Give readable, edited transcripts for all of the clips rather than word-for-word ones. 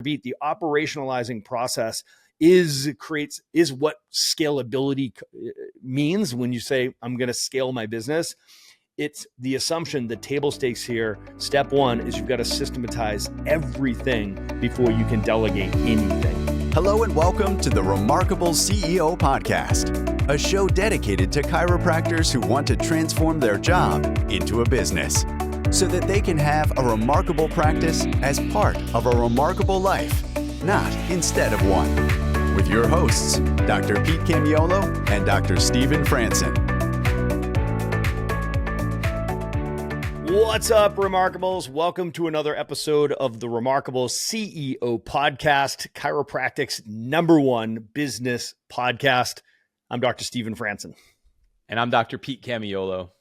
beat. The operationalizing process is what scalability means. When you say, I'm going to scale my business, it's the assumption, the table stakes here. Step one is you've got to systematize everything before you can delegate anything. Hello and welcome to the Remarkable CEO Podcast, a show dedicated to chiropractors who want to transform their job into a business so that they can have a remarkable practice as part of a remarkable life, not instead of one. With your hosts, Dr. Pete Camiolo and Dr. Stephen Franson. What's up, Remarkables? Welcome to another episode of the Remarkable CEO Podcast, Chiropractic's #1 business podcast. I'm Dr. Stephen Franson. And I'm Dr. Pete Camiolo.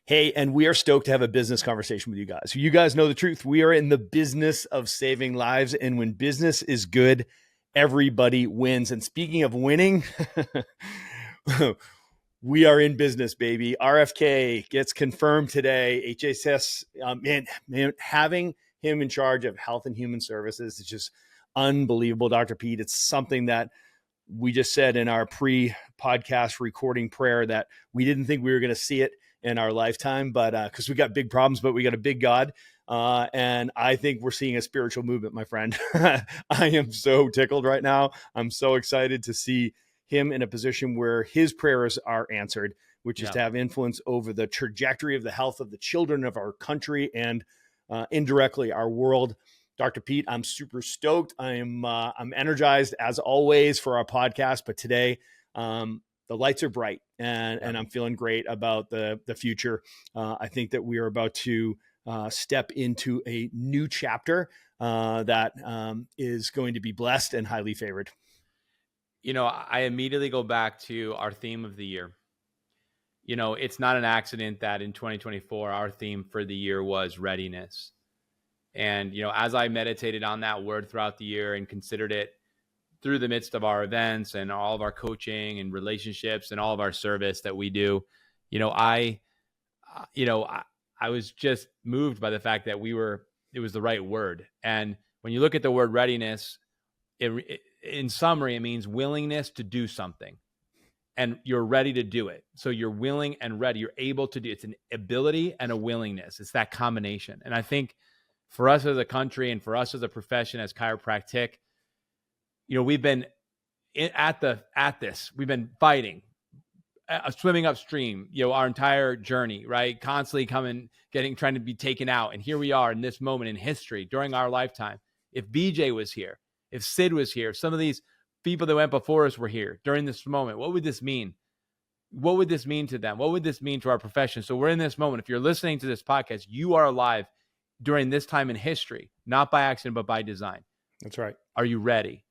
Hey, and we are stoked to have a business conversation with you guys. You guys know the truth. We are in the business of saving lives, and when business is good, everybody wins. And speaking of winning, we are in business, baby. RFK gets confirmed today. HHS, man, having him in charge of Health and Human Services is just unbelievable, Dr. Pete. It's something that we just said in our pre-podcast recording prayer that we didn't think we were going to see it in our lifetime, but because we got big problems, but we got a big God. And I think we're seeing a spiritual movement, my friend. I am so tickled right now. I'm so excited to see him in a position where his prayers are answered, which is to have influence over the trajectory of the health of the children of our country and indirectly our world. Dr. Pete, I'm super stoked. I'm energized as always for our podcast, but today the lights are bright and I'm feeling great about the future. I think that we are about to step into a new chapter that is going to be blessed and highly favored. You know, I immediately go back to our theme of the year. You know, it's not an accident that in 2024, our theme for the year was readiness. And, you know, as I meditated on that word throughout the year and considered it through the midst of our events and all of our coaching and relationships and all of our service that we do, I was just moved by the fact that it was the right word. And when you look at the word readiness, in summary, it means willingness to do something and you're ready to do it. So you're willing and ready. You're able to do it. It's an ability and a willingness. It's that combination. And I think for us as a country and for us as a profession, as chiropractic, we've been at this. We've been fighting, swimming upstream, our entire journey, right? Constantly trying to be taken out. And here we are in this moment in history during our lifetime. If BJ was here, if Sid was here, if some of these people that went before us were here during this moment, what would this mean? What would this mean to them? What would this mean to our profession? So we're in this moment. If you're listening to this podcast, you are alive during this time in history, not by accident, but by design. That's right. Are you ready?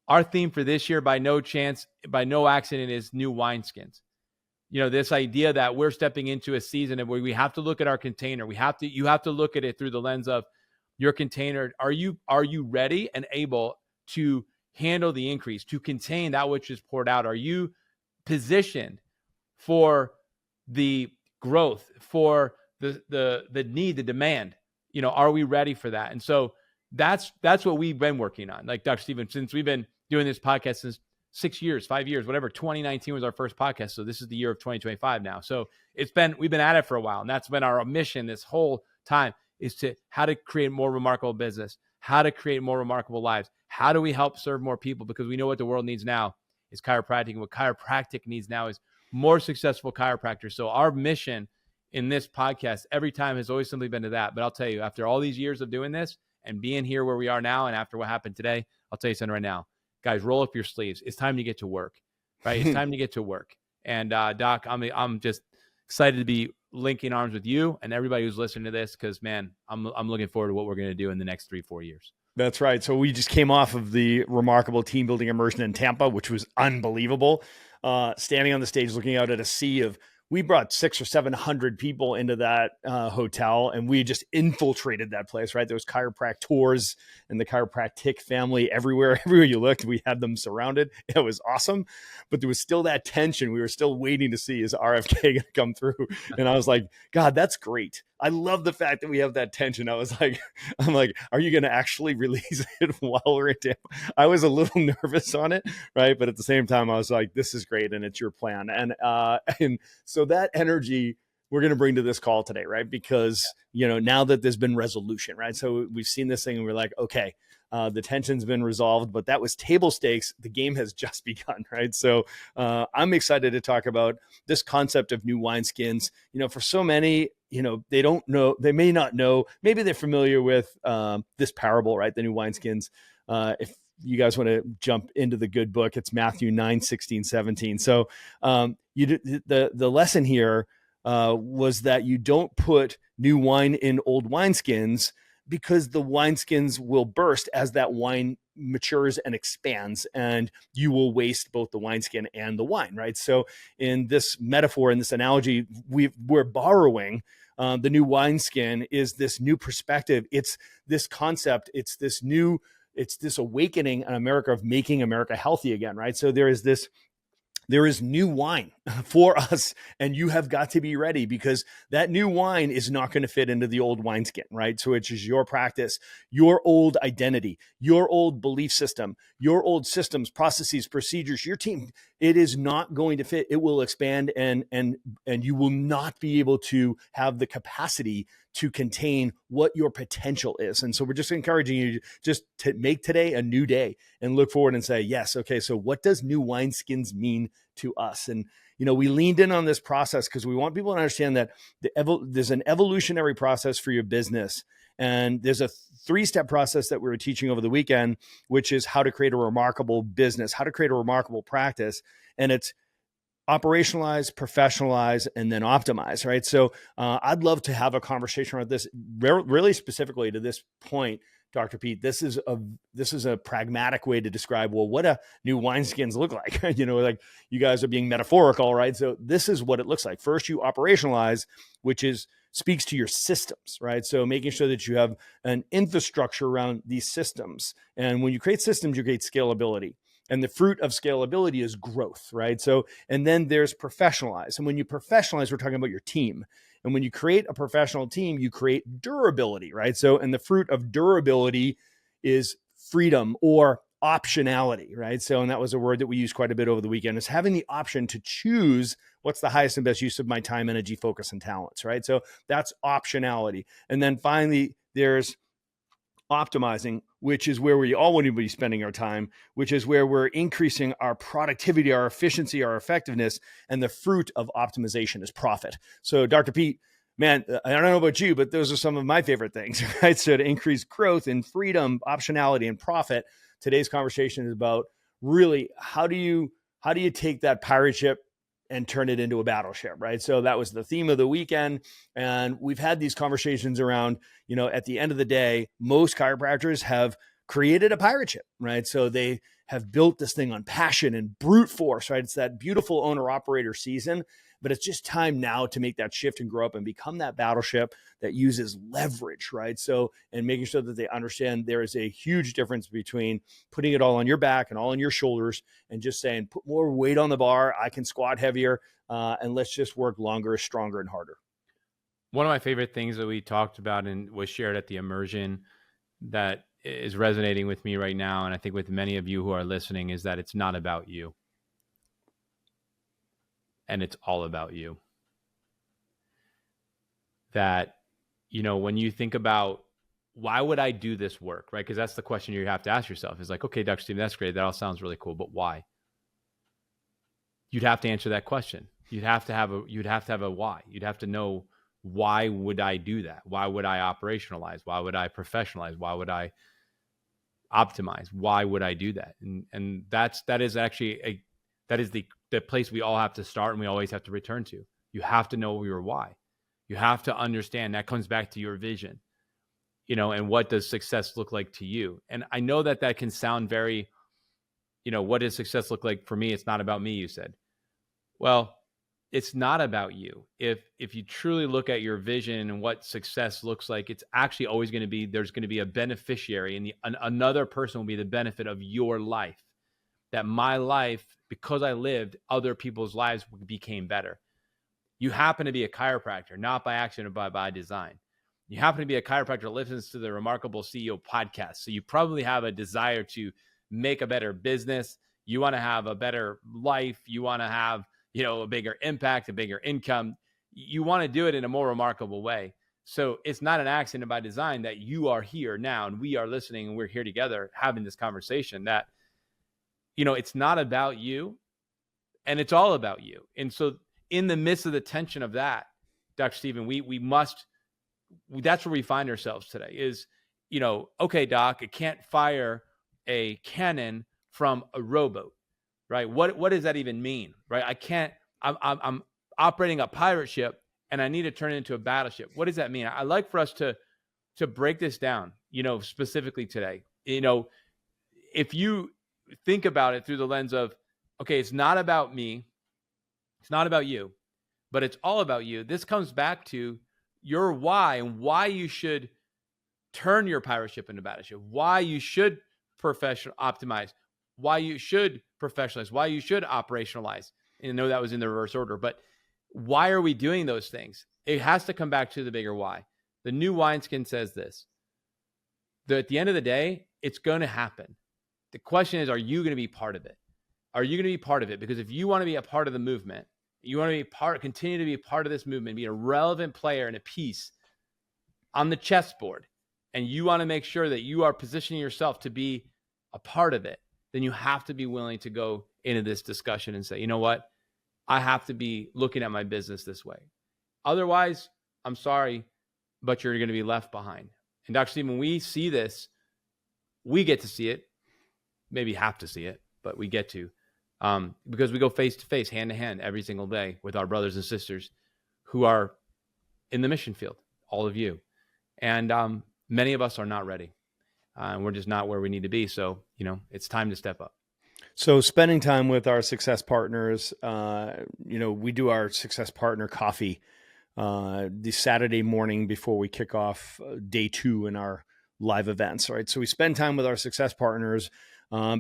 Our theme for this year, by no accident, is new wineskins. This idea that we're stepping into a season where we have to look at our container. You have to look at it through the lens of your container. Are you ready and able to handle the increase, to contain that which is poured out? Are you positioned for the growth, for the need, the demand? Are we ready for that? And so that's what we've been working on. Like Dr. Stephen, since we've been doing this podcast since 6 years, 5 years, whatever. 2019 was our first podcast. So this is the year of 2025 now. So we've been at it for a while. And that's been our mission this whole time, is to how to create more remarkable business, how to create more remarkable lives. How do we help serve more people? Because we know what the world needs now is chiropractic. And what chiropractic needs now is more successful chiropractors. So our mission in this podcast every time has always simply been to that. But I'll tell you, after all these years of doing this and being here where we are now, and after what happened today, I'll tell you something right now. Guys, roll up your sleeves. It's time to get to work, right? It's time to get to work. And Doc, I'm just excited to be linking arms with you and everybody who's listening to this, because, man, I'm looking forward to what we're going to do in the next 3-4 years. That's right. So we just came off of the remarkable team building immersion in Tampa, which was unbelievable. Standing on the stage, looking out at a sea of, we brought 600 or 700 people into that hotel, and we just infiltrated that place, right? There was chiropractors and the chiropractic family everywhere. Everywhere you looked, we had them surrounded. It was awesome, but there was still that tension. We were still waiting to see, is RFK going to come through? And I was like, God, that's great. I love the fact that we have that tension. I'm like, are you going to actually release it while we're in Tampa? I was a little nervous on it, right? But at the same time, I was like, this is great, and it's your plan. And so that energy we're going to bring to this call today, right? Because, now that there's been resolution, right? So we've seen this thing and we're like, okay, the tension's been resolved, but that was table stakes. The game has just begun, right? So I'm excited to talk about this concept of new wineskins. For so many, they don't know, they may not know, maybe they're familiar with this parable, right? The new wineskins. If you guys want to jump into the good book, it's Matthew 9:16-17. So the lesson here was that you don't put new wine in old wineskins, because the wineskins will burst as that wine matures and expands, and you will waste both the wineskin and the wine, right? So in this metaphor, in this analogy, we're borrowing the new wineskin is this new perspective. It's this concept. It's this awakening in America of making America healthy again, right? So there is new wine for us, and you have got to be ready, because that new wine is not going to fit into the old wineskin, right? So it's just your practice, your old identity, your old belief system, your old systems, processes, procedures, your team. It is not going to fit. It will expand, and you will not be able to have the capacity to contain what your potential is. And so we're just encouraging you just to make today a new day and look forward and say, yes, okay, so what does new wineskins mean to us? And, we leaned in on this process because we want people to understand that there's an evolutionary process for your business. And there's a 3-step process that we were teaching over the weekend, which is how to create a remarkable business, how to create a remarkable practice. And it's operationalize, professionalize, and then optimize, right? So I'd love to have a conversation about this really specifically to this point, Dr. Pete. This is a pragmatic way to describe, well, what a new wineskins look like. Like you guys are being metaphorical, right? So this is what it looks like. First, you operationalize, which speaks to your systems, right? So making sure that you have an infrastructure around these systems. And when you create systems, you create scalability. And the fruit of scalability is growth, right? So, and then there's professionalize. And when you professionalize, we're talking about your team. And when you create a professional team, you create durability, right? So, and the fruit of durability is freedom or optionality, right? So, and that was a word that we used quite a bit over the weekend, is having the option to choose what's the highest and best use of my time, energy, focus, and talents, right? So that's optionality. And then finally, there's optimizing, which is where we all want to be spending our time, which is where we're increasing our productivity, our efficiency, our effectiveness, and the fruit of optimization is profit. So Dr. Pete, man, I don't know about you, but those are some of my favorite things, right? So to increase growth and freedom, optionality, and profit, today's conversation is about really how do you take that pirate ship and turn it into a battleship, right? So that was the theme of the weekend. And we've had these conversations around, at the end of the day, most chiropractors have created a pirate ship, right? So they have built this thing on passion and brute force, right? It's that beautiful owner-operator season, but it's just time now to make that shift and grow up and become that battleship that uses leverage, right? So, and making sure that they understand there is a huge difference between putting it all on your back and all on your shoulders and just saying, put more weight on the bar, I can squat heavier, and let's just work longer, stronger, and harder. One of my favorite things that we talked about and was shared at the immersion that is resonating with me right now, and I think with many of you who are listening, is that it's not about you. And it's all about you. That, when you think about why would I do this work, right? Because that's the question you have to ask yourself is like, okay, Dr. Steve, that's great. That all sounds really cool, but why? You'd have to answer that question. You'd have to have a why. You'd have to know, why would I do that? Why would I operationalize? Why would I professionalize? Why would I optimize? Why would I do that? And that is the place we all have to start, and we always have to return to. You have to know your why. You have to understand that comes back to your vision, and what does success look like to you? And I know that can sound very, what does success look like for me? It's not about me, you said. Well, it's not about you. If you truly look at your vision and what success looks like, it's actually always going to be, there's going to be a beneficiary, and another person will be the benefit of your life. That my life, because I lived, other people's lives became better. You happen to be a chiropractor, not by accident, but by design. You happen to be a chiropractor that listens to the Remarkable CEO podcast. So you probably have a desire to make a better business. You want to have a better life. You want to have, a bigger impact, a bigger income. You want to do it in a more remarkable way. So it's not an accident by design that you are here now and we are listening and we're here together having this conversation that, it's not about you and it's all about you. And so in the midst of the tension of that, Dr. Stephen, that's where we find ourselves today is, okay, doc, I can't fire a cannon from a rowboat, right? What does that even mean, right? I'm operating a pirate ship and I need to turn it into a battleship. What does that mean? I like for us to break this down, specifically today. If you think about it through the lens of, okay, it's not about me, it's not about you, but it's all about you. This comes back to your why and why you should turn your pirate ship into battleship, why you should optimize, why you should professionalize, why you should operationalize. And I know that was in the reverse order, but why are we doing those things? It has to come back to the bigger why. The new wineskin says this, that at the end of the day, it's going to happen. The question is, are you going to be part of it? Are you going to be part of it? Because if you want to be a part of the movement, you want to continue to be a part of this movement, be a relevant player and a piece on the chessboard, and you want to make sure that you are positioning yourself to be a part of it, then you have to be willing to go into this discussion and say, you know what? I have to be looking at my business this way. Otherwise, I'm sorry, but you're going to be left behind. And Dr. Stephen, when we see this, we get to see it, maybe have to see it, but we get to. Because we go face to face, hand to hand every single day with our brothers and sisters who are in the mission field, all of you. And many of us are not ready. And we're just not where we need to be. So, it's time to step up. So spending time with our success partners, we do our success partner coffee the Saturday morning before we kick off day 2 in our live events, right? So we spend time with our success partners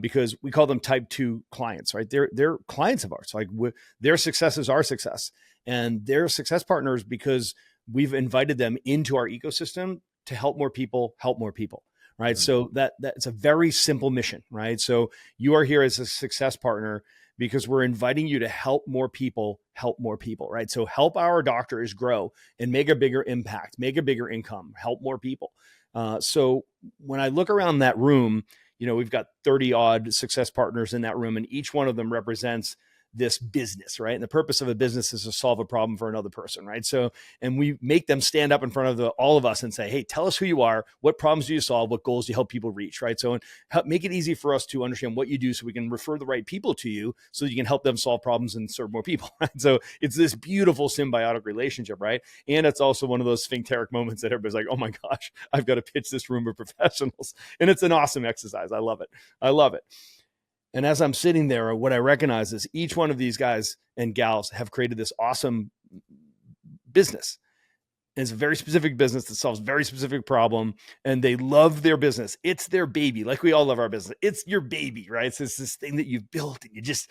because we call them type 2 clients, right? They're clients of ours. Like their success is our success, and they're success partners because we've invited them into our ecosystem to help more people, right? Mm-hmm. So that's a very simple mission, right? So you are here as a success partner because we're inviting you to help more people, right? So help our doctors grow and make a bigger impact, make a bigger income, help more people. So when I look around that room, we've got 30 odd success partners in that room, and each one of them represents this business, right? And the purpose of a business is to solve a problem for another person, right? So, and we make them stand up in front of all of us and say, hey, tell us who you are, what problems do you solve, what goals do you help people reach, right? So make it easy for us to understand what you do so we can refer the right people to you so that you can help them solve problems and serve more people, right? So it's this beautiful symbiotic relationship, right? And it's also one of those sphincteric moments that everybody's like, oh my gosh, I've got to pitch this room of professionals. And it's an awesome exercise. I love it. And as I'm sitting there, what I recognize is each one of these guys and gals have created this awesome business. And it's a very specific business that solves a very specific problem. And they love their business. It's their baby. Like we all love our business. It's your baby, right? So it's this thing that you've built, and if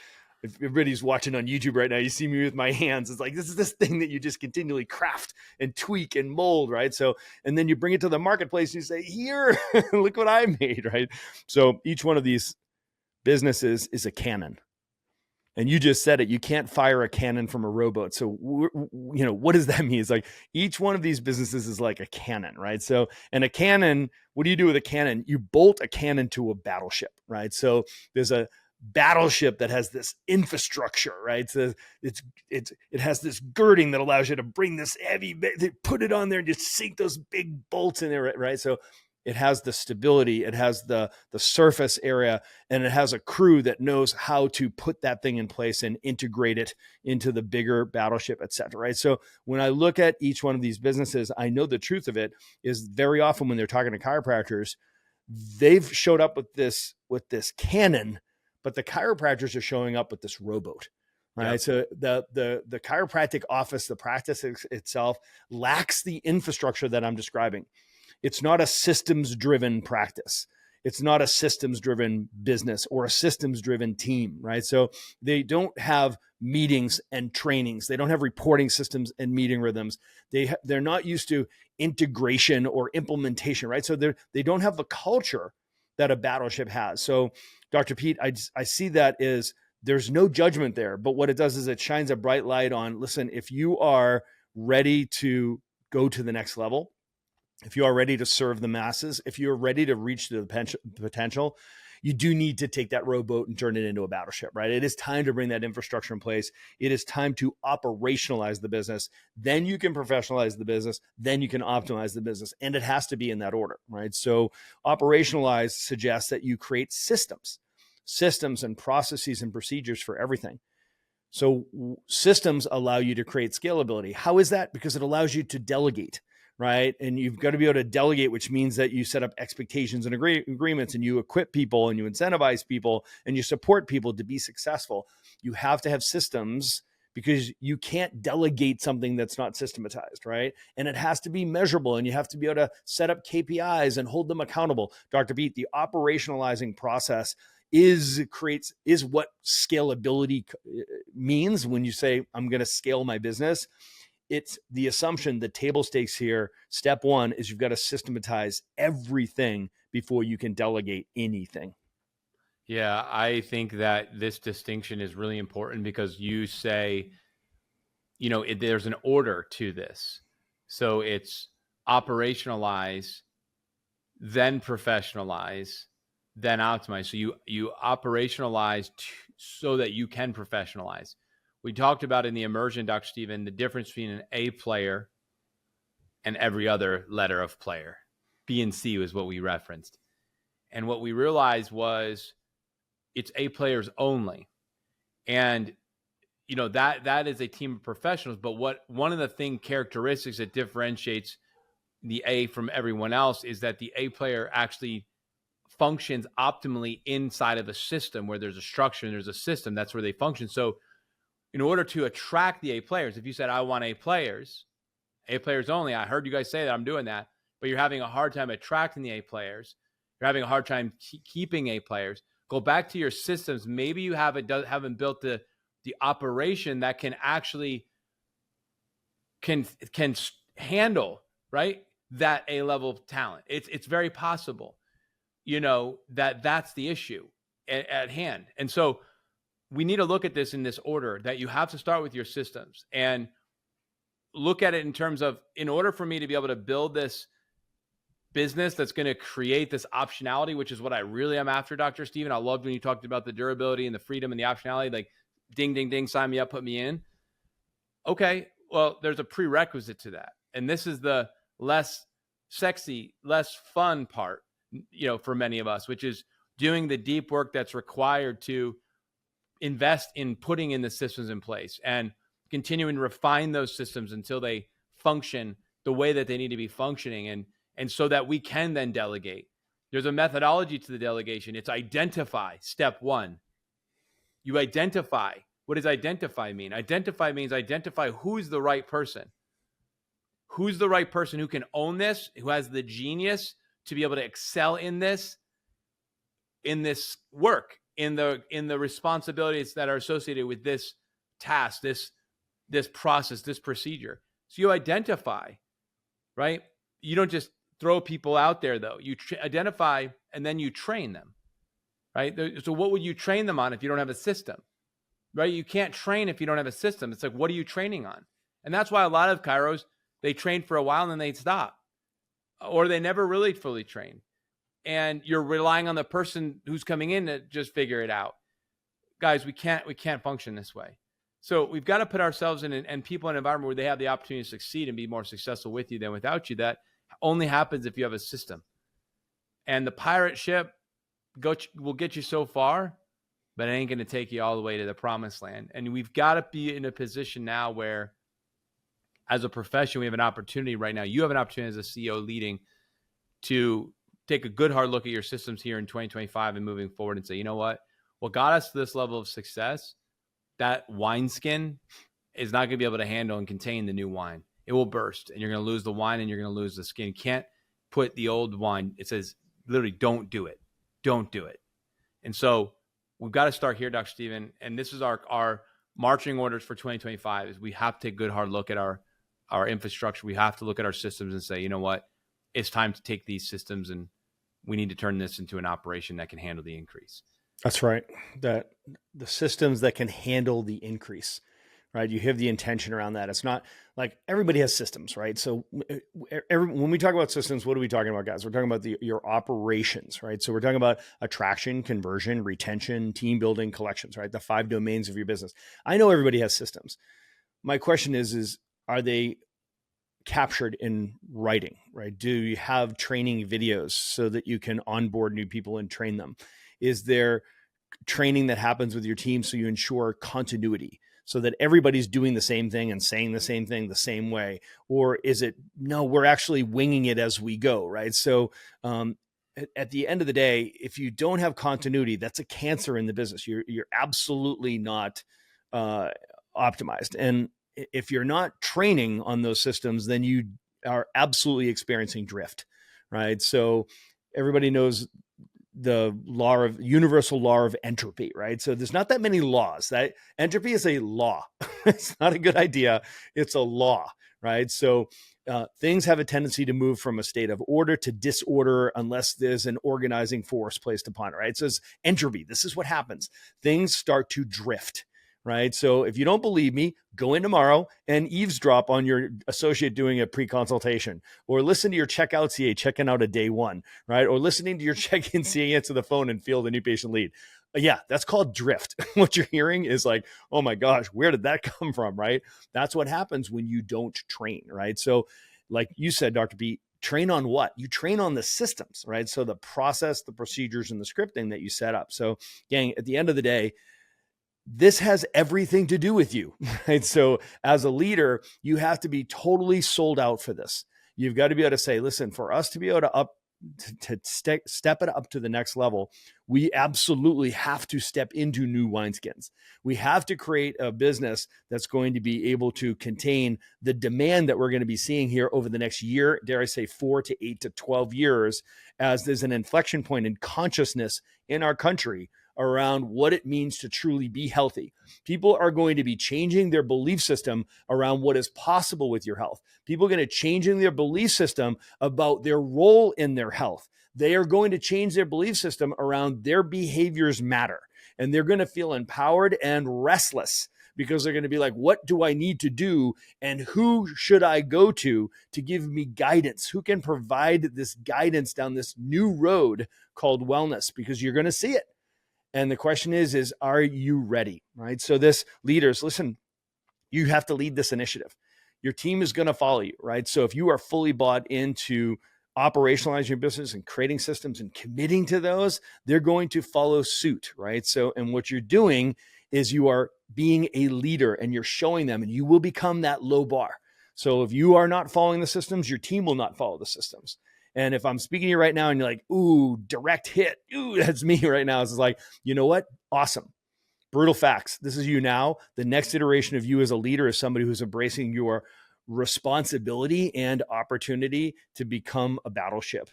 everybody's watching on YouTube right now, you see me with my hands. It's like, this is this thing that you just continually craft and tweak and mold, right? So, and then you bring it to the marketplace and you say, here, look what I made, right? So each one of these businesses is a cannon. And you just said it, you can't fire a cannon from a rowboat. So, what does that mean? It's like each one of these businesses is like a cannon, right? So, and a cannon, what do you do with a cannon? You bolt a cannon to a battleship, right? So there's a battleship that has this infrastructure, right? So it has this girding that allows you to bring this heavy, put it on there and just sink those big bolts in there, right? So it has the stability, it has the surface area, and it has a crew that knows how to put that thing in place and integrate it into the bigger battleship, et cetera, right? So when I look at each one of these businesses, I know the truth of it is very often when they're talking to chiropractors, they've showed up with this cannon, but the chiropractors are showing up with this rowboat. Right. Yep. So the chiropractic office, the practice itself lacks the infrastructure that I'm describing. It's not a systems driven practice. it's not a systems driven business or a systems driven team, right? So they don't have meetings and trainings. They don't have reporting systems and meeting rhythms. They're not used to integration or implementation, right? So they don't have the culture that a battleship has. So Dr. Pete, I see that as there's no judgment there, but what it does is it shines a bright light on, listen, if you are ready to go to the next level, if you are ready to serve the masses, if you're ready to reach the potential, you do need to take that rowboat and turn it into a battleship, right? It is time to bring that infrastructure in place. It is time to operationalize the business. Then you can professionalize the business. Then you can optimize the business. And it has to be in that order, right? So operationalize suggests that you create systems and processes and procedures for everything. So systems allow you to create scalability. How is that? Because it allows you to delegate, right? And you've got to be able to delegate, which means that you set up expectations and agreements, and you equip people and you incentivize people and you support people to be successful. You have to have systems because you can't delegate something that's not systematized, right? And it has to be measurable, and you have to be able to set up KPIs and hold them accountable. Dr. Pete, the operationalizing process is what scalability means when you say, I'm going to scale my business. It's the assumption, the table stakes here. Step one is you've got to systematize everything before you can delegate anything. Yeah, I think that this distinction is really important because you say, there's an order to this. So it's operationalize, then professionalize, then optimize. So you operationalize so that you can professionalize. We talked about in the immersion, Dr. Stephen, the difference between an A player and every other letter of player. B and C was what we referenced. And what we realized was it's A players only. And, that is a team of professionals. But one of the characteristics that differentiates the A from everyone else is that the A player actually functions optimally inside of a system where there's a structure and there's a system. That's where they function. So in order to attract the A players, if you said, I want A players only, I heard you guys say that, I'm doing that, but you're having a hard time attracting the A players. You're having a hard time keeping A players. Go back to your systems. Maybe you haven't built the operation that can actually can handle, right, that A level talent. It's very possible, that's the issue at hand. And so we need to look at this in this order, that you have to start with your systems and look at it in terms of, in order for me to be able to build this business that's going to create this optionality, which is what I really am after, Dr. Stephen. I loved when you talked about the durability and the freedom and the optionality, like ding, ding, ding, sign me up, put me in. Okay, well, there's a prerequisite to that. And this is the less sexy, less fun part, for many of us, which is doing the deep work that's required to invest in putting in the systems in place and continuing to refine those systems until they function the way that they need to be functioning. And so that we can then delegate. There's a methodology to the delegation. It's identify, step one. You identify. What does identify mean? Identify means identify who's the right person. Who's the right person who can own this, who has the genius to be able to excel in this work, in the responsibilities that are associated with this task, this process, this procedure. So you identify, right? You don't just throw people out there, though. You identify and then you train them, right? So what would you train them on if you don't have a system, right? You can't train if you don't have a system. It's like, what are you training on? And that's why a lot of chiros, they train for a while and then they stop, or they never really fully train. And you're relying on the person who's coming in to just figure it out. Guys, we can't function this way. So we've got to put ourselves in and people in an environment where they have the opportunity to succeed and be more successful with you than without you. That only happens if you have a system. And the pirate ship will get you so far, but it ain't going to take you all the way to the promised land. And we've got to be in a position now where, as a profession, we have an opportunity right now. You have an opportunity as a CEO leading to take a good hard look at your systems here in 2025 and moving forward and say, you know what got us to this level of success, that wineskin is not going to be able to handle and contain the new wine. It will burst and you're going to lose the wine and you're going to lose the skin. You can't put the old wine. It says literally don't do it. don't do it. And so we've got to start here, Dr. Stephen. And this is our marching orders for 2025 is we have to take a good hard look at our infrastructure. We have to look at our systems and say, you know what, it's time to take these systems and we need to turn this into an operation that can handle the increase. That's right. That the systems that can handle the increase, right? You have the intention around that. It's not like everybody has systems, right? So when we talk about systems, what are we talking about, guys? We're talking about your operations, right? So we're talking about attraction, conversion, retention, team building, collections, right? The 5 domains of your business. I know everybody has systems. My question is are they captured in writing, right? Do you have training videos so that you can onboard new people and train them? Is there training that happens with your team so you ensure continuity so that everybody's doing the same thing and saying the same thing the same way? Or is it, no, we're actually winging it as we go, right? So at the end of the day, if you don't have continuity, that's a cancer in the business. You're absolutely not optimized. And if you're not training on those systems, then you are absolutely experiencing drift, right? So everybody knows the universal law of entropy, right? So there's not that many laws. That entropy is a law. It's not a good idea. It's a law, right? So things have a tendency to move from a state of order to disorder unless there's an organizing force placed upon it, right? So it's entropy. This is what happens. Things start to drift, right? So if you don't believe me, go in tomorrow and eavesdrop on your associate doing a pre-consultation, or listen to your checkout CA checking out a day one, right? Or listening to your check-in CA answer the phone and field a new patient lead. Yeah, that's called drift. What you're hearing is like, oh my gosh, where did that come from, right? That's what happens when you don't train, right? So like you said, Dr. B, train on what? You train on the systems, right? So the process, the procedures, and the scripting that you set up. So gang, at the end of the day, this has everything to do with you, right? So as a leader, you have to be totally sold out for this. You've got to be able to say, listen, for us to be able to step it up to the next level, we absolutely have to step into new wineskins. We have to create a business that's going to be able to contain the demand that we're going to be seeing here over the next year, dare I say 4 to 8 to 12 years, as there's an inflection point in consciousness in our country around what it means to truly be healthy. People are going to be changing their belief system around what is possible with your health. People are going to change their belief system about their role in their health. They are going to change their belief system around their behaviors matter. And they're going to feel empowered and restless because they're going to be like, what do I need to do? And who should I go to give me guidance? Who can provide this guidance down this new road called wellness? Because you're going to see it. And the question is are you ready, right? So this leaders, listen, you have to lead this initiative. Your team is going to follow you, right? So if you are fully bought into operationalizing your business and creating systems and committing to those, they're going to follow suit, right? So, and what you're doing is you are being a leader and you're showing them, and you will become that low bar. So if you are not following the systems, your team will not follow the systems. And if I'm speaking to you right now and you're like, ooh, direct hit, ooh, that's me right now. It's like, you know what? Awesome. Brutal facts. This is you now. The next iteration of you as a leader is somebody who's embracing your responsibility and opportunity to become a battleship.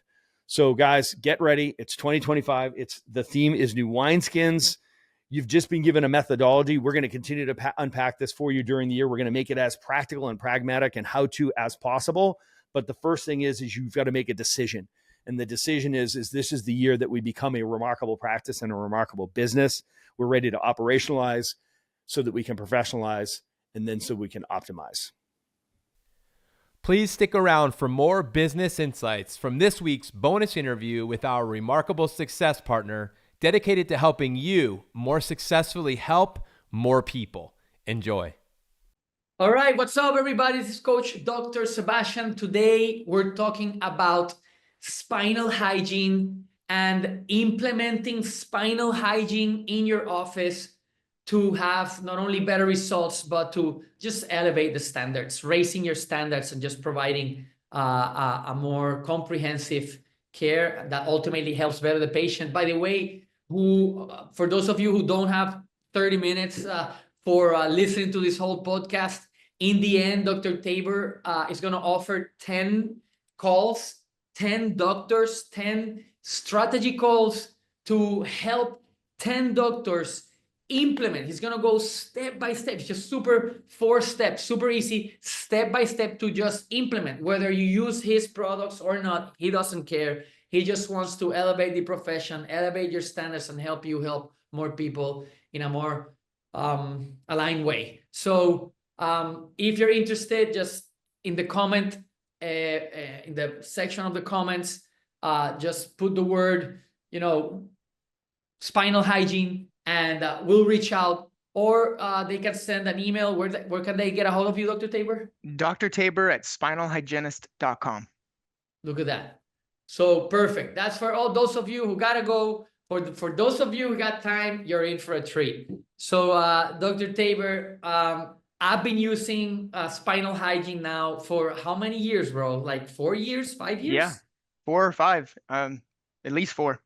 So guys, get ready. It's 2025. The theme is new wineskins. You've just been given a methodology. We're going to continue to unpack this for you during the year. We're going to make it as practical and pragmatic and how to as possible. But the first thing is you've got to make a decision. And the decision is this is the year that we become a remarkable practice and a remarkable business. We're ready to operationalize so that we can professionalize, and then so we can optimize. Please stick around for more business insights from this week's bonus interview with our remarkable success partner dedicated to helping you more successfully help more people. Enjoy. All right, what's up, everybody? This is Coach Dr. Sebastian. Today, we're talking about spinal hygiene and implementing spinal hygiene in your office to have not only better results, but to just elevate the standards, raising your standards and just providing a more comprehensive care that ultimately helps better the patient. By the way, for those of you who don't have 30 minutes for listening to this whole podcast, in the end, Dr. Tabor is going to offer 10 calls, 10 doctors, 10 strategy calls to help 10 doctors implement. He's going to go step by step. It's just super 4 steps, super easy, step by step to just implement. Whether you use his products or not, he doesn't care. He just wants to elevate the profession, elevate your standards, and help you help more people in a more aligned way. So if you're interested, just in the comment, in the section of the comments, just put the word, Spinal Hygiene, and we'll reach out, or they can send an email. Where can they get a hold of you, Dr. Tabor? Dr. Tabor at spinalhygienist.com. Look at that. So perfect. That's for all those of you who gotta go. For those of you who got time, you're in for a treat. So Dr. Tabor, I've been using Spinal Hygiene now for how many years, bro? Like 4 years, 5 years? Yeah, 4 or 5, at least 4.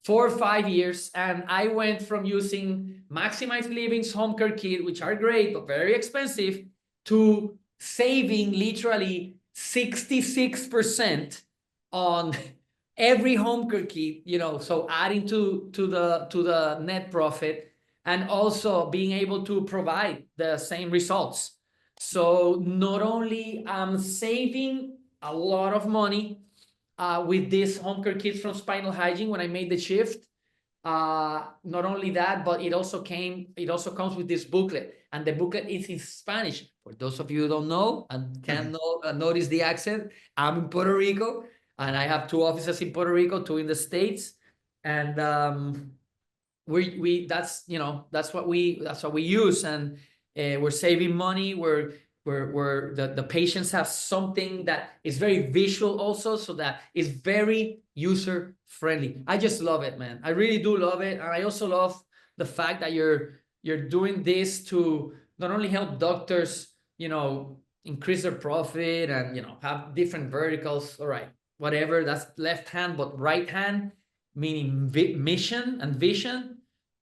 4 or 5 years, and I went from using Maximize Living's home care kit, which are great but very expensive, to saving literally 66% on every home care kit. So adding to the net profit, and also being able to provide the same results. So not only I'm saving a lot of money with these home care kits from Spinal Hygiene when I made the shift. Not only that, but it also comes with this booklet, and the booklet is in Spanish. For those of you who don't know and can't notice the accent, I'm in Puerto Rico, and I have 2 offices in Puerto Rico, 2 in the States, and that's what we use, and we're saving money. The patients have something that is very visual also, so that is very user friendly. I just love it, man. I really do love it. And I also love the fact that you're doing this to not only help doctors, increase their profit and, have different verticals. All right, whatever, that's left hand, but right hand, meaning mission and vision.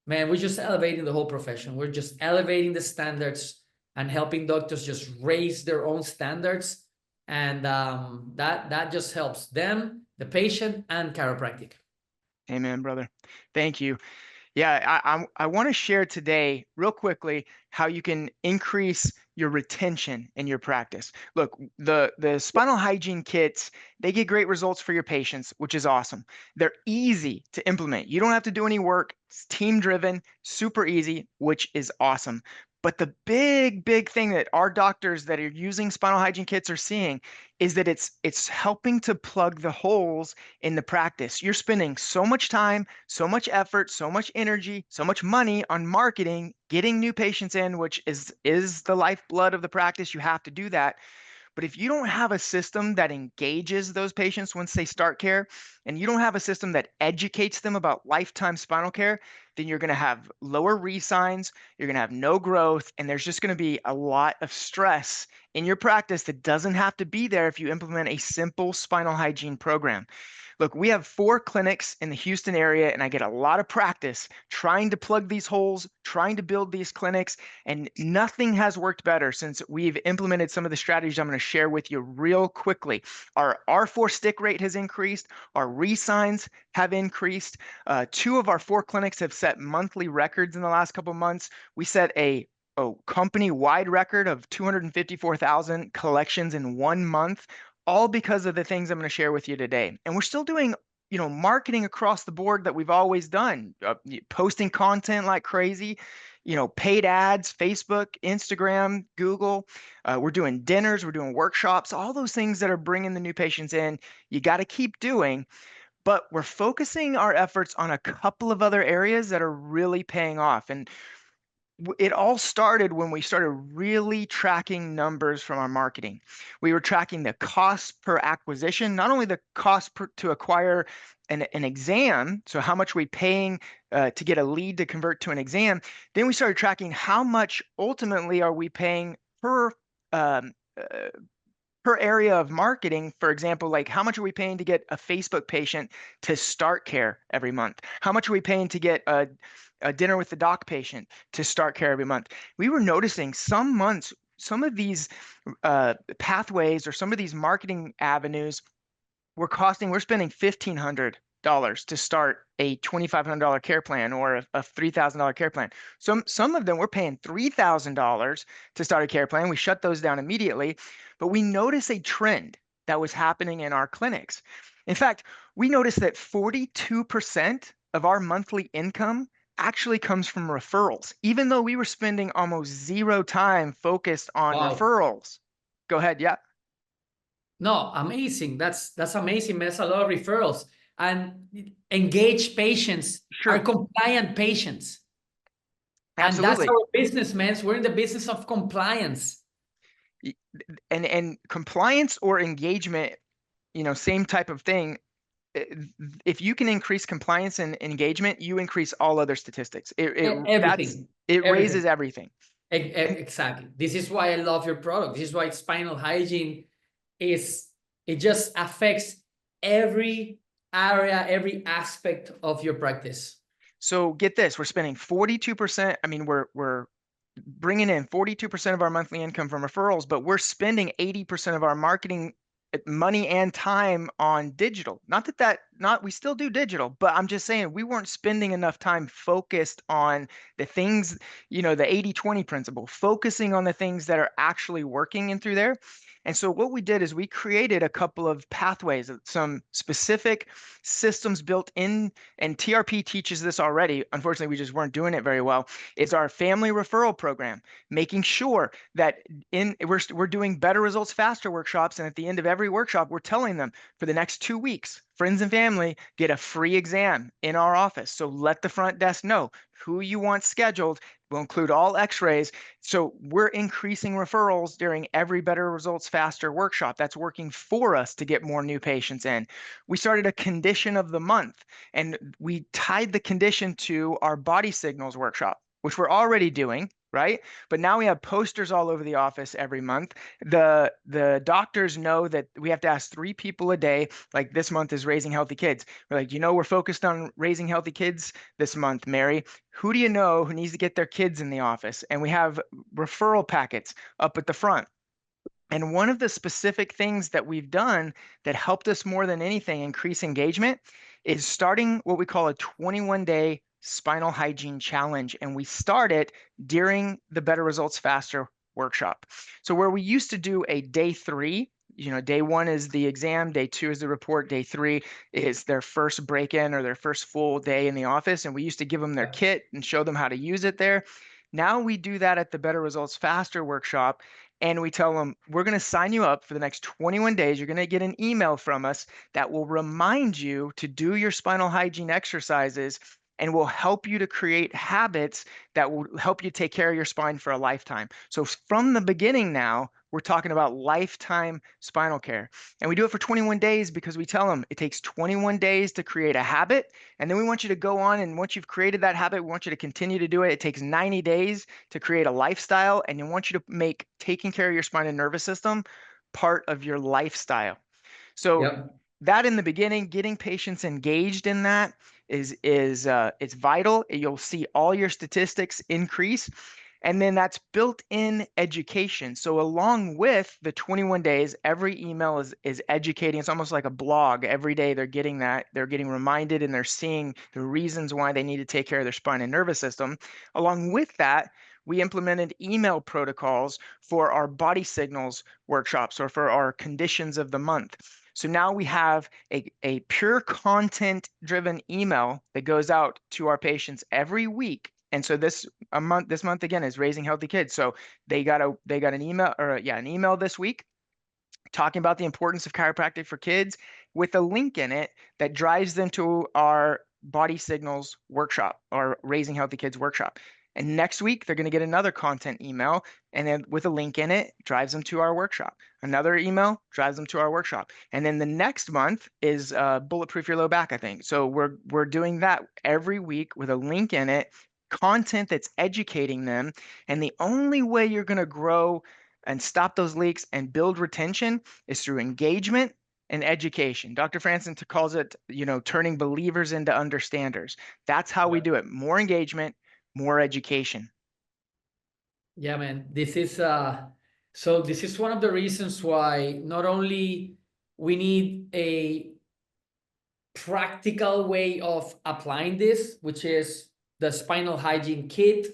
Man, we're just elevating the whole profession. We're just elevating the standards and helping doctors just raise their own standards. And that just helps them, the patient, and chiropractic. Amen, brother. Thank you. Yeah, I want to share today real quickly how you can increase your retention in your practice. Look, the spinal hygiene kits, they get great results for your patients, which is awesome. They're easy to implement. You don't have to do any work. It's team driven, super easy, which is awesome. But the big thing that our doctors that are using spinal hygiene kits are seeing is that it's helping to plug the holes in the practice. You're spending so much time, so much effort, so much energy, so much money on marketing, getting new patients in, which is the lifeblood of the practice. You have to do that. But if you don't have a system that engages those patients once they start care, and you don't have a system that educates them about lifetime spinal care, then you're going to have lower re-signs, you're going to have no growth, and there's just going to be a lot of stress in your practice that doesn't have to be there if you implement a simple spinal hygiene program. Look, we have 4 clinics in the Houston area, and I get a lot of practice trying to plug these holes, trying to build these clinics, and nothing has worked better since we've implemented some of the strategies I'm going to share with you real quickly. Our R4 stick rate has increased. Our re-signs have increased. 2 of our 4 clinics have set monthly records in the last couple of months. We set a company-wide record of 254,000 collections in 1 month, all because of the things I'm going to share with you today. And we're still doing, marketing across the board that we've always done, posting content like crazy, paid ads, Facebook, Instagram, Google. We're doing dinners, we're doing workshops, all those things that are bringing the new patients in. You got to keep doing. But we're focusing our efforts on a couple of other areas that are really paying off. And it all started when we started really tracking numbers from our marketing. We were tracking the cost per acquisition, not only the cost to acquire an exam, so how much are we paying to get a lead to convert to an exam. Then we started tracking how much ultimately are we paying per area of marketing. For example, like how much are we paying to get a Facebook patient to start care every month? How much are we paying to get a dinner with the doc patient to start care every month? We were noticing some months, some of these pathways or some of these marketing avenues we're spending $1,500 to start a $2,500 care plan or a $3,000 care plan. Some of them we're paying $3,000 to start a care plan. We shut those down immediately, but we notice a trend that was happening in our clinics. In fact, we noticed that 42% of our monthly income actually comes from referrals, even though we were spending almost zero time focused on referrals. Go ahead. Yeah. No, amazing. That's amazing. That's a lot of referrals and engaged patients are compliant patients. Absolutely. And that's our business, man. We're in the business of compliance. And compliance or engagement, same type of thing. If you can increase compliance and engagement, you increase all other statistics. Everything. Raises everything. Exactly. This is why I love your product. This is why Spinal Hygiene it just affects every area, every aspect of your practice. So get this, we're spending 42%. I mean, we're bringing in 42% of our monthly income from referrals, but we're spending 80% of our marketing money and time on digital. Not we still do digital, but I'm just saying we weren't spending enough time focused on the things, the 80-20 principle, focusing on the things that are actually working in through there. And so what we did is we created a couple of pathways, some specific systems built in, and TRP teaches this already. Unfortunately, we just weren't doing it very well. It's our family referral program, making sure that we're doing better results faster workshops. And at the end of every workshop, we're telling them for the next 2 weeks, friends and family get a free exam in our office. So let the front desk know who you want scheduled. We'll include all x-rays. So we're increasing referrals during every Better Results Faster workshop. That's working for us to get more new patients in. We started a condition of the month, and we tied the condition to our body signals workshop, which we're already doing, right? But now we have posters all over the office every month. The doctors know that we have to ask 3 people a day. Like this month is raising healthy kids. We're like, we're focused on raising healthy kids this month, Mary. Who do you know who needs to get their kids in the office? And we have referral packets up at the front. And one of the specific things that we've done that helped us more than anything increase engagement is starting what we call a 21-day spinal hygiene challenge. And we start it during the Better Results Faster workshop. So where we used to do a day 3, day 1 is the exam, day 2 is the report, day 3 is their first break-in or their first full day in the office. And we used to give them their kit and show them how to use it there. Now we do that at the Better Results Faster workshop. And we tell them, we're going to sign you up for the next 21 days. You're going to get an email from us that will remind you to do your spinal hygiene exercises and will help you to create habits that will help you take care of your spine for a lifetime. So from the beginning now, we're talking about lifetime spinal care. And we do it for 21 days because we tell them it takes 21 days to create a habit. And then we want you to go on, and once you've created that habit, we want you to continue to do it. It takes 90 days to create a lifestyle. And we want you to make taking care of your spine and nervous system part of your lifestyle. So that in the beginning, getting patients engaged in that is it's vital. You'll see all your statistics increase. And then that's built-in education. So along with the 21 days, every email is educating. It's almost like a blog. Every day they're getting that. They're getting reminded, and they're seeing the reasons why they need to take care of their spine and nervous system. Along with that, we implemented email protocols for our body signals workshops or for our conditions of the month. So now we have a pure content-driven email that goes out to our patients every week. And so this month again is raising healthy kids. So they got an email this week talking about the importance of chiropractic for kids with a link in it that drives them to our body signals workshop or raising healthy kids workshop. And next week, they're going to get another content email, and then with a link in it, drives them to our workshop. Another email drives them to our workshop. And then the next month is Bulletproof Your Low Back, I think. So we're doing that every week with a link in it, content that's educating them. And the only way you're going to grow and stop those leaks and build retention is through engagement and education. Dr. Franson calls it, turning believers into understanders. That's how we do it. More engagement, more education. Yeah, man. This is one of the reasons why not only we need a practical way of applying this, which is the spinal hygiene kit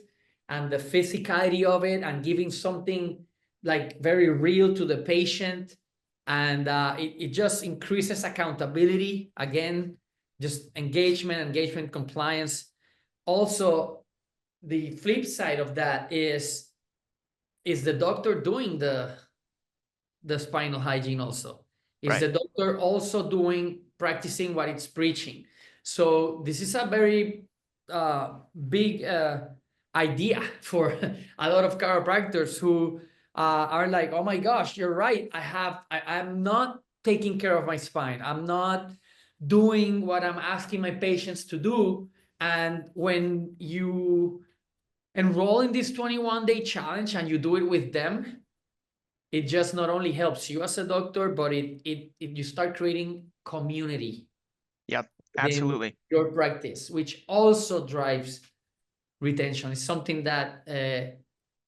and the physicality of it, and giving something like very real to the patient. And it just increases accountability. Again, just engagement, compliance. Also, the flip side of that is the doctor doing the spinal hygiene also? Is Right. the doctor also practicing what it's preaching? So this is a very big idea for a lot of chiropractors who are like, oh my gosh, you're right. I'm not taking care of my spine. I'm not doing what I'm asking my patients to do. And when you enroll in this 21-day challenge and you do it with them, it just not only helps you as a doctor, but you start creating community Yep. in Absolutely. your practice, which also drives retention. It's something that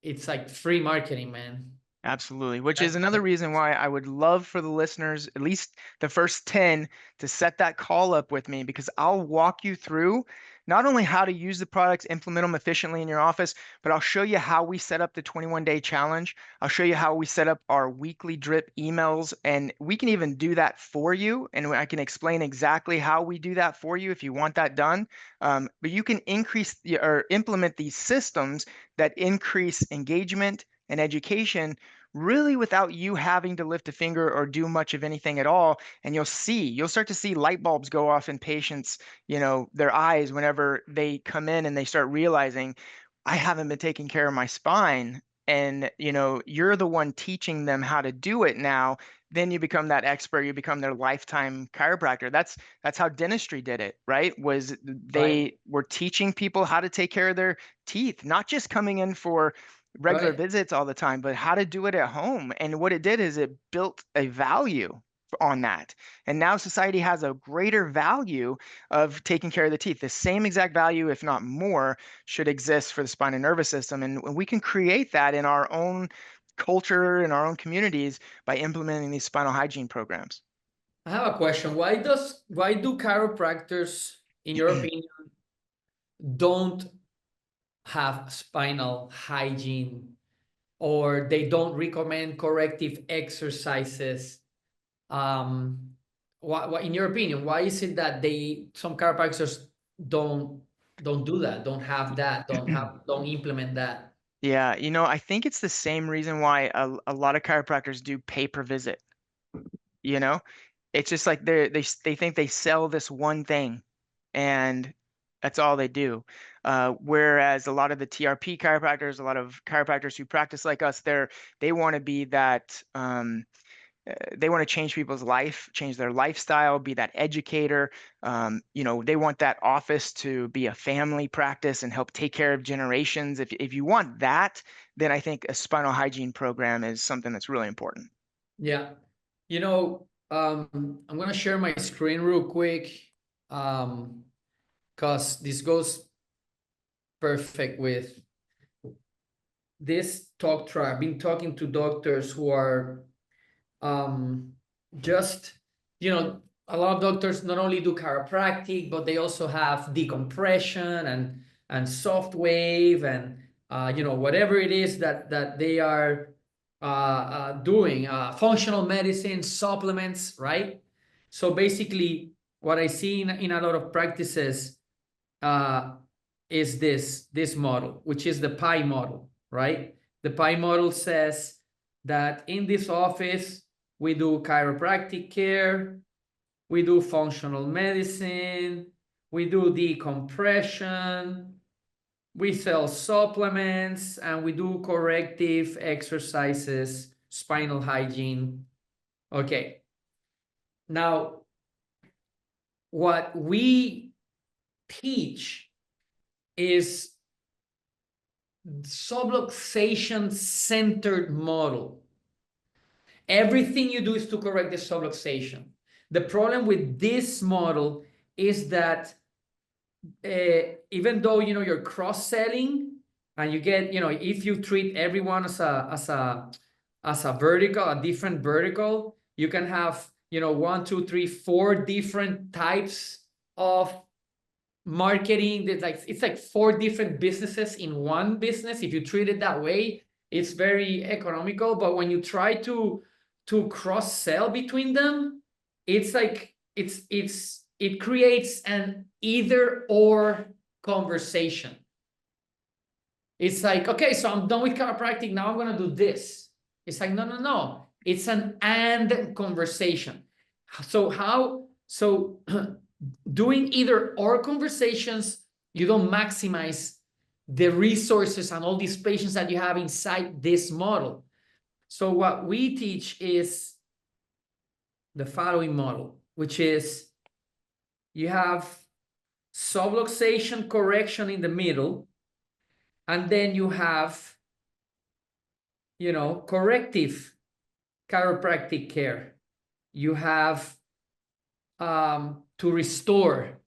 it's like free marketing, man. Absolutely. Which is another reason why I would love for the listeners, at least the first 10, to set that call up with me, because I'll walk you through not only how to use the products, implement them efficiently in your office, but I'll show you how we set up the 21-day challenge. I'll show you how we set up our weekly drip emails, and we can even do that for you. And I can explain exactly how we do that for you if you want that done. But you can or implement these systems that increase engagement and education really without you having to lift a finger or do much of anything at all. And you'll start to see light bulbs go off in patients, their eyes, whenever they come in and they start realizing, I haven't been taking care of my spine. And, you're the one teaching them how to do it now. Then you become that expert, you become their lifetime chiropractor. That's how dentistry did it, right? Was they were teaching people how to take care of their teeth, not just coming in for regular visits all the time, but how to do it at home. And what it did is it built a value on that. And now society has a greater value of taking care of the teeth. The same exact value, if not more, should exist for the spine and nervous system. And we can create that in our own culture, in our own communities, by implementing these spinal hygiene programs. I have a question. Why do chiropractors, in your opinion, don't have spinal hygiene, or they don't recommend corrective exercises? What, in your opinion, why is it that some chiropractors don't do that, don't have that, don't implement that? Yeah, I think it's the same reason why a lot of chiropractors do pay per visit. It's just like they think they sell this one thing, and that's all they do. Whereas a lot of the TRP chiropractors, a lot of chiropractors who practice like us, they want to be that. They want to change people's life, change their lifestyle, be that educator. They want that office to be a family practice and help take care of generations. If you want that, then I think a spinal hygiene program is something that's really important. Yeah. I'm going to share my screen real quick, because this goes perfect with this talk track. I've been talking to doctors who are just, a lot of doctors not only do chiropractic, but they also have decompression and soft wave and, whatever it is that they are doing, functional medicine, supplements, right? So basically, what I see in a lot of practices is this model, which is the pie model, right? The pie model says that in this office, we do chiropractic care, we do functional medicine, we do decompression, we sell supplements, and we do corrective exercises, spinal hygiene. Okay. Now, what we teach is subluxation-centered model. Everything you do is to correct the subluxation. The problem with this model is that even though you're cross-selling and you get, if you treat everyone as a vertical, a different vertical, you can have one, two, three, four different types of marketing. It's like four different businesses in one business. If you treat it that way, it's very economical. But when you try to cross sell between them, it's like it creates an either or conversation. It's like, okay, so I'm done with chiropractic. Now I'm gonna do this. It's like, no. It's an and conversation. So doing either or conversations, you don't maximize the resources and all these patients that you have inside this model. So what we teach is the following model, which is you have subluxation correction in the middle, and then you have, corrective chiropractic care. You have to restore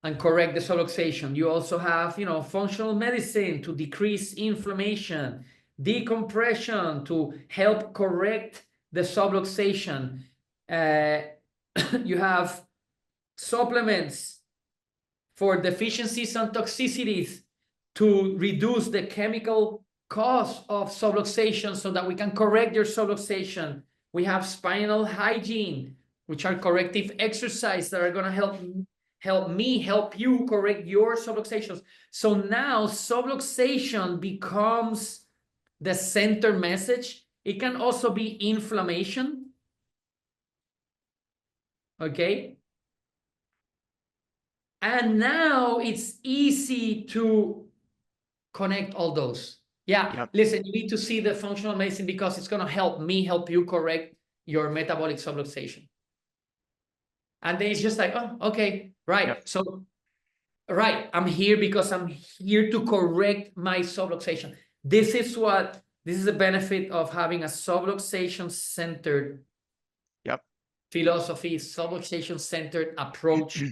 and correct the subluxation. You also have, functional medicine to decrease inflammation, decompression to help correct the subluxation. You have supplements for deficiencies and toxicities to reduce the chemical cause of subluxation so that we can correct your subluxation. We have spinal hygiene, which are corrective exercises that are going to help you correct your subluxations. So now subluxation becomes the center message. It can also be inflammation. Okay. And now it's easy to connect all those. Yeah. Yep. Listen, you need to see the functional medicine because it's going to help you correct your metabolic subluxation. And then it's just like, oh, okay, right. Yep. So, right, I'm here because I'm here to correct my subluxation. This is the benefit of having a subluxation-centered philosophy, subluxation-centered approach.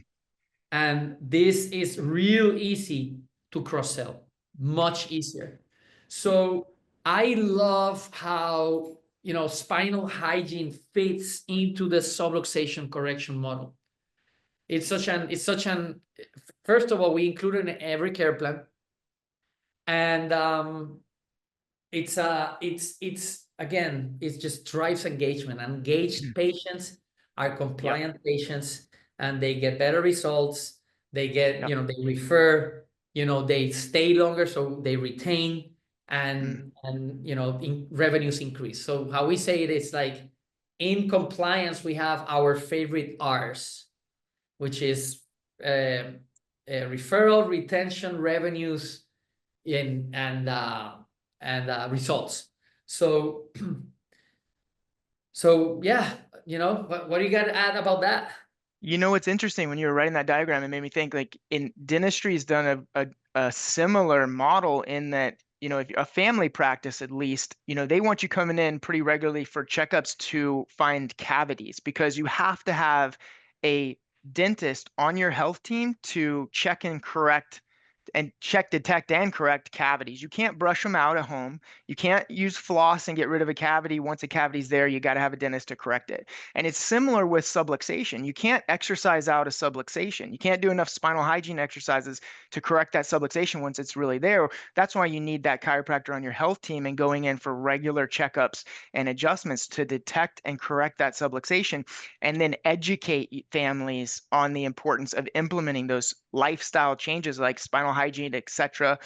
And this is real easy to cross-sell, much easier. So I love how, spinal hygiene fits into the subluxation correction model. It's such an, first of all, we include it in every care plan. And it's again, it just drives engagement. Engaged patients are compliant patients, and they get better results. They get, they refer, they stay longer, so they retain, and revenues increase. So how we say it is like, in compliance, we have our favorite R's, which is referral, retention, revenues, and results. So yeah, what do you got to add about that? It's interesting, when you were writing that diagram, it made me think, like, in dentistry has done a similar model in that, if a family practice, at least, they want you coming in pretty regularly for checkups to find cavities, because you have to have a dentist on your health team to check, detect, and correct cavities. You can't brush them out at home. You can't use floss and get rid of a cavity. Once a cavity's there, you got to have a dentist to correct it. And it's similar with subluxation. You can't exercise out a subluxation. You can't do enough spinal hygiene exercises to correct that subluxation once it's really there. That's why you need that chiropractor on your health team and going in for regular checkups and adjustments to detect and correct that subluxation, and then educate families on the importance of implementing those lifestyle changes like spinal hygiene, etc.,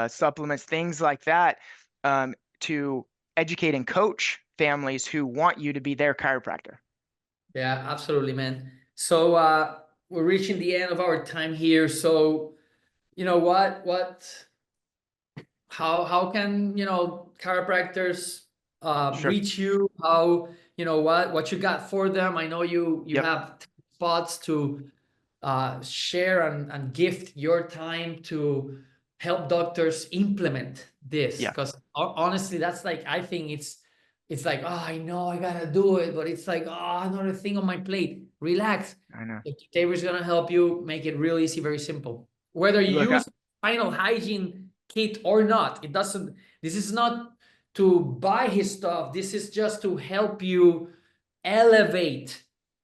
supplements, things like that, to educate and coach families who want you to be their chiropractor. Yeah, absolutely, man. So we're reaching the end of our time here. So, how can, chiropractors reach you? How, what you got for them? I know you have thoughts to share and gift your time to help doctors implement this, because honestly, that's like, I think it's like, oh, I know I gotta do it, but it's like, oh, another thing on my plate. Relax. I know. Tabor's gonna help you make it real easy, very simple. Whether you use spinal hygiene kit or not, this is not to buy his stuff. This is just to help you elevate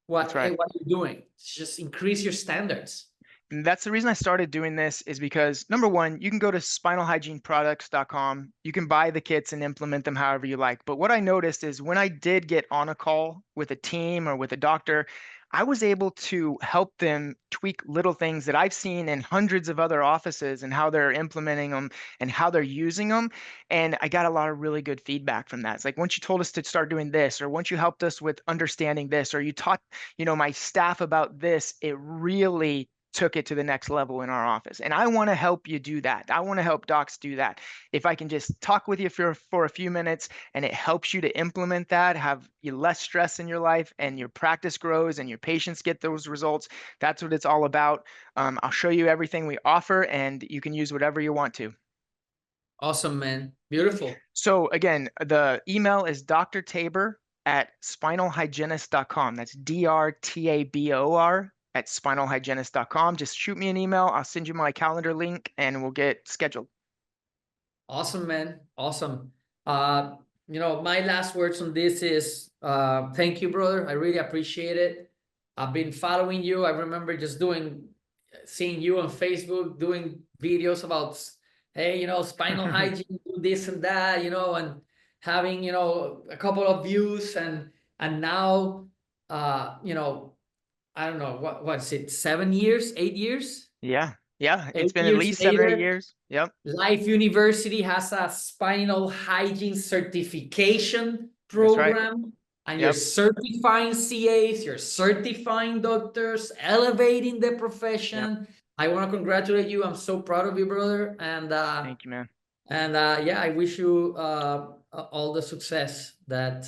That's right. what you're doing. Just increase your standards. And that's the reason I started doing this, is because number one, you can go to spinalhygieneproducts.com. You can buy the kits and implement them however you like. But what I noticed is when I did get on a call with a team or with a doctor, I was able to help them tweak little things that I've seen in hundreds of other offices and how they're implementing them and how they're using them. And I got a lot of really good feedback from that. It's like, once you told us to start doing this, or once you helped us with understanding this, or you taught, my staff about this, it really took it to the next level in our office. And I want to help you do that. I want to help docs do that. If I can just talk with you for a few minutes and it helps you to implement that, have you less stress in your life, and your practice grows and your patients get those results, that's what it's all about. I'll show you everything we offer, and you can use whatever you want to. Awesome, man. Beautiful. So again, the email is Dr. Tabor at spinalhygienist.com. That's DRTABOR at spinalhygienist.com. Just shoot me an email. I'll send you my calendar link and we'll get scheduled. Awesome, man. Awesome. My last words on this is thank you, brother. I really appreciate it. I've been following you. I remember just seeing you on Facebook, doing videos about, hey, spinal hygiene, do this and that, and having, a couple of views, and now, I don't know, what's it, 7 years, 8 years? Yeah. It's been at least 7 or 8 years. Yep. Life University has a spinal hygiene certification program. Right. And you're certifying CAs, you're certifying doctors, elevating the profession. Yep. I want to congratulate you. I'm so proud of you, brother. And thank you, man. And I wish you all the success that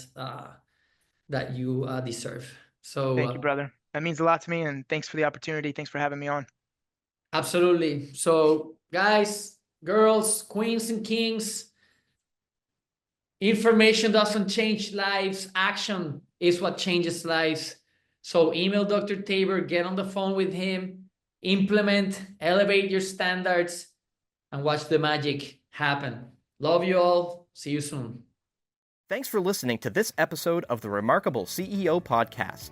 you deserve. So thank you, brother. That means a lot to me, and thanks for the opportunity. Thanks for having me on. Absolutely. So guys, girls, queens and kings, information doesn't change lives. Action is what changes lives. So email Dr. Tabor, get on the phone with him, implement, elevate your standards, and watch the magic happen. Love you all. See you soon. Thanks for listening to this episode of the Remarkable CEO Podcast.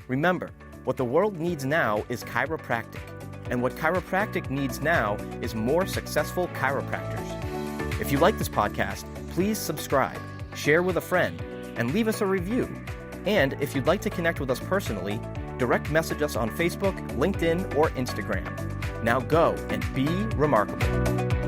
Remember, what the world needs now is chiropractic, and what chiropractic needs now is more successful chiropractors. If you like this podcast, please subscribe, share with a friend, and leave us a review. And if you'd like to connect with us personally, direct message us on Facebook, LinkedIn, or Instagram. Now go and be remarkable.